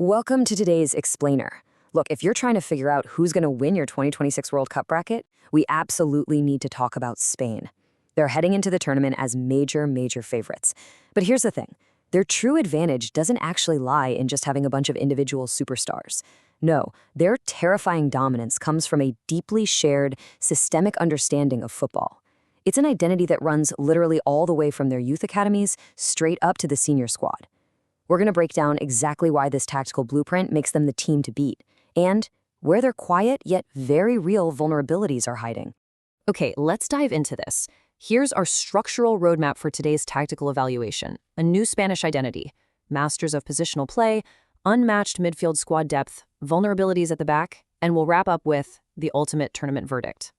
Welcome to today's Explainer. Look, if you're trying to figure out who's going to win your 2026 World Cup bracket, we absolutely need to talk about Spain. They're heading into the tournament as major favorites. But here's the thing. Their true advantage doesn't actually lie in just having a bunch of individual superstars. No, their terrifying dominance comes from a deeply shared, systemic understanding of football. It's an identity that runs literally all the way from their youth academies straight up to the senior squad. We're going to break down exactly why this tactical blueprint makes them the team to beat, and where their quiet yet very real vulnerabilities are hiding. Okay, let's dive into this. Here's our structural roadmap for today's tactical evaluation. A new Spanish identity, masters of positional play, unmatched midfield squad depth, vulnerabilities at the back, and we'll wrap up with the ultimate tournament verdict.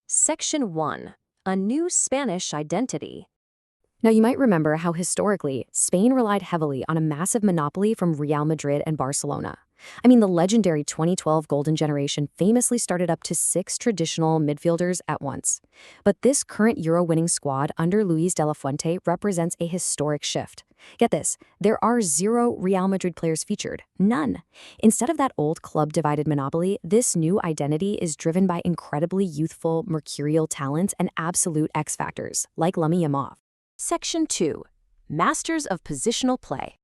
Section 1. A new Spanish identity. Now, you might remember how historically, Spain relied heavily on a massive monopoly from Real Madrid and Barcelona. I mean, the legendary 2012 Golden Generation famously started up to 6 traditional midfielders at once. But this current Euro-winning squad under Luis de la Fuente represents a historic shift. Get this, there are 0 Real Madrid players featured. None. Instead of that old club-divided monopoly, this new identity is driven by incredibly youthful, mercurial talent and absolute X-factors, like Lamine Yamal. Section 2. Masters of positional play.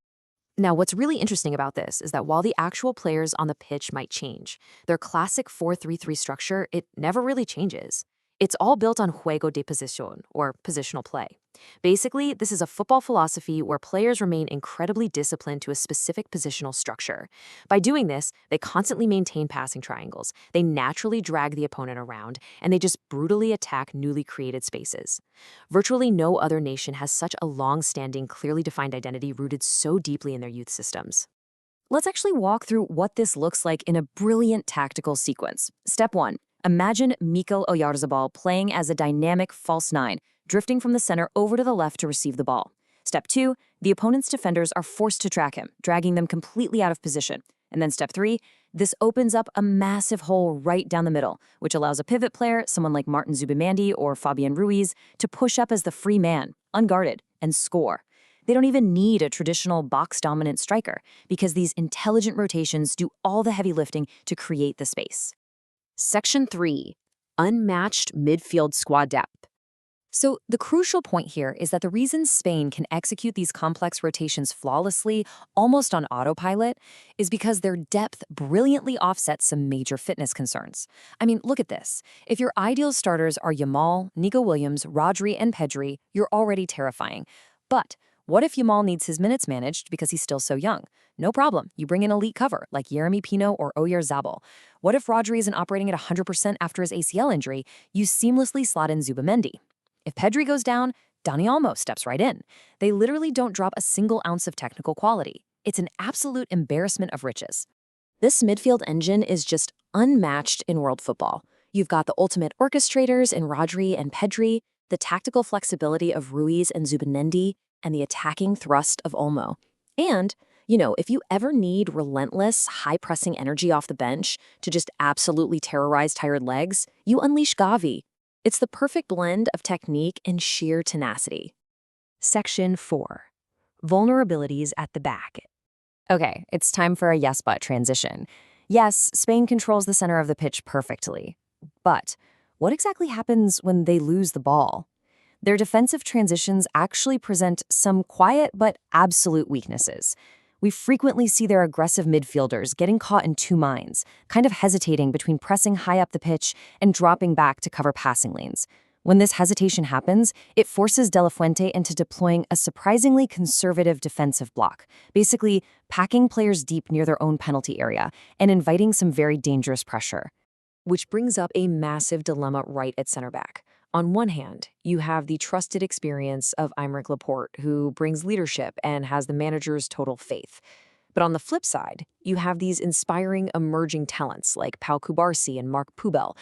Now, what's really interesting about this is that while the actual players on the pitch might change, their classic 4-3-3 structure, it never really changes. It's all built on Juego de Posición, or positional play. Basically, this is a football philosophy where players remain incredibly disciplined to a specific positional structure. By doing this, they constantly maintain passing triangles, they naturally drag the opponent around, and they just brutally attack newly created spaces. Virtually no other nation has such a long-standing, clearly defined identity rooted so deeply in their youth systems. Let's actually walk through what this looks like in a brilliant tactical sequence. Step 1. Imagine Mikel Oyarzabal playing as a dynamic false 9, drifting from the center over to the left to receive the ball. Step 2, the opponent's defenders are forced to track him, dragging them completely out of position. And then step 3, this opens up a massive hole right down the middle, which allows a pivot player, someone like Martin Zubimandi or Fabian Ruiz, to push up as the free man, unguarded, and score. They don't even need a traditional box-dominant striker, because these intelligent rotations do all the heavy lifting to create the space. Section 3. Unmatched midfield squad depth. So the crucial point here is that the reason Spain can execute these complex rotations flawlessly, almost on autopilot, is because their depth brilliantly offsets some major fitness concerns. I mean, look at this. If your ideal starters are Yamal, Nico Williams, Rodri, and Pedri, you're already terrifying. But what if Yamal needs his minutes managed because he's still so young? No problem. You bring in elite cover like Yeremy Pino or Oyarzabal. What if Rodri isn't operating at 100% after his ACL injury? You seamlessly slot in Zubamendi. If Pedri goes down, Dani Olmo steps right in. They literally don't drop a single ounce of technical quality. It's an absolute embarrassment of riches. This midfield engine is just unmatched in world football. You've got the ultimate orchestrators in Rodri and Pedri, the tactical flexibility of Ruiz and Zubamendi, and the attacking thrust of Olmo. And, if you ever need relentless, high-pressing energy off the bench to just absolutely terrorize tired legs, you unleash Gavi. It's the perfect blend of technique and sheer tenacity. Section 4. Vulnerabilities at the back. Okay, it's time for a yes-but transition. Yes, Spain controls the center of the pitch perfectly. But what exactly happens when they lose the ball? Their defensive transitions actually present some quiet but absolute weaknesses. We frequently see their aggressive midfielders getting caught in two minds, kind of hesitating between pressing high up the pitch and dropping back to cover passing lanes. When this hesitation happens, it forces De La Fuente into deploying a surprisingly conservative defensive block, basically packing players deep near their own penalty area and inviting some very dangerous pressure. Which brings up a massive dilemma right at center back. On one hand, you have the trusted experience of Aymeric Laporte, who brings leadership and has the manager's total faith. But on the flip side, you have these inspiring emerging talents like Pau Cubarsí and Marc Pubel.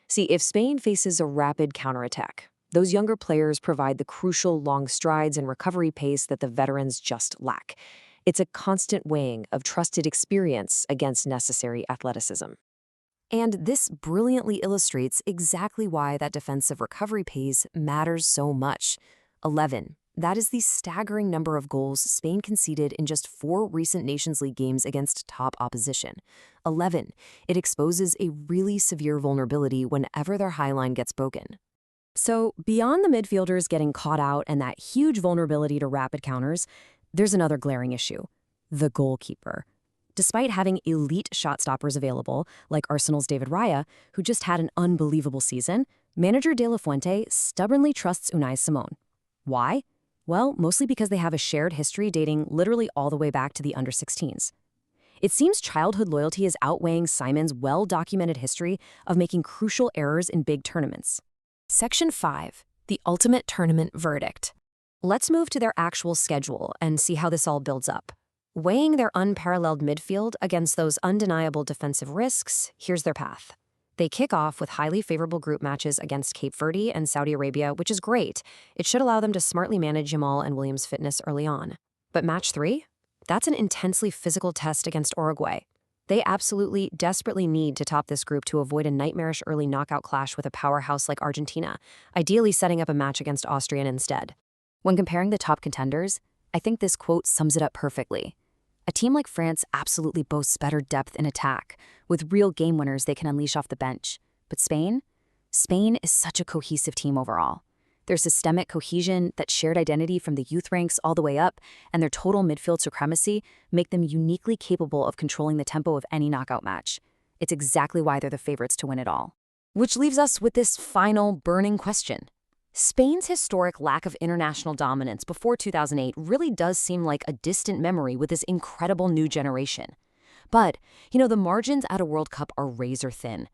See, if Spain faces a rapid counterattack, those younger players provide the crucial long strides and recovery pace that the veterans just lack. It's a constant weighing of trusted experience against necessary athleticism. And this brilliantly illustrates exactly why that defensive recovery pace matters so much. 11. That is the staggering number of goals Spain conceded in just 4 recent Nations League games against top opposition. 11. It exposes a really severe vulnerability whenever their high line gets broken. So, beyond the midfielders getting caught out and that huge vulnerability to rapid counters, there's another glaring issue: the goalkeeper. Despite having elite shot stoppers available, like Arsenal's David Raya, who just had an unbelievable season, manager De La Fuente stubbornly trusts Unai Simón. Why? Well, mostly because they have a shared history dating literally all the way back to the under-16s. It seems childhood loyalty is outweighing Simon's well-documented history of making crucial errors in big tournaments. Section 5. The ultimate tournament verdict. Let's move to their actual schedule and see how this all builds up. Weighing their unparalleled midfield against those undeniable defensive risks, here's their path. They kick off with highly favorable group matches against Cape Verde and Saudi Arabia, which is great. It should allow them to smartly manage Jamal and Williams' fitness early on. But match 3? That's an intensely physical test against Uruguay. They absolutely, desperately need to top this group to avoid a nightmarish early knockout clash with a powerhouse like Argentina, ideally setting up a match against Austria instead. When comparing the top contenders, I think this quote sums it up perfectly. A team like France absolutely boasts better depth in attack, with real game winners they can unleash off the bench. But Spain? Spain is such a cohesive team overall. Their systemic cohesion, that shared identity from the youth ranks all the way up, and their total midfield supremacy make them uniquely capable of controlling the tempo of any knockout match. It's exactly why they're the favorites to win it all. Which leaves us with this final burning question. Spain's historic lack of international dominance before 2008 really does seem like a distant memory with this incredible new generation. But, the margins at a World Cup are razor thin.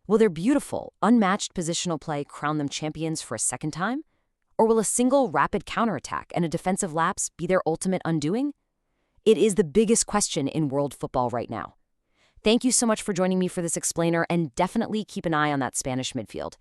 Will their beautiful, unmatched positional play crown them champions for a second time? Or will a single rapid counterattack and a defensive lapse be their ultimate undoing? It is the biggest question in world football right now. Thank you so much for joining me for this explainer, and definitely keep an eye on that Spanish midfield.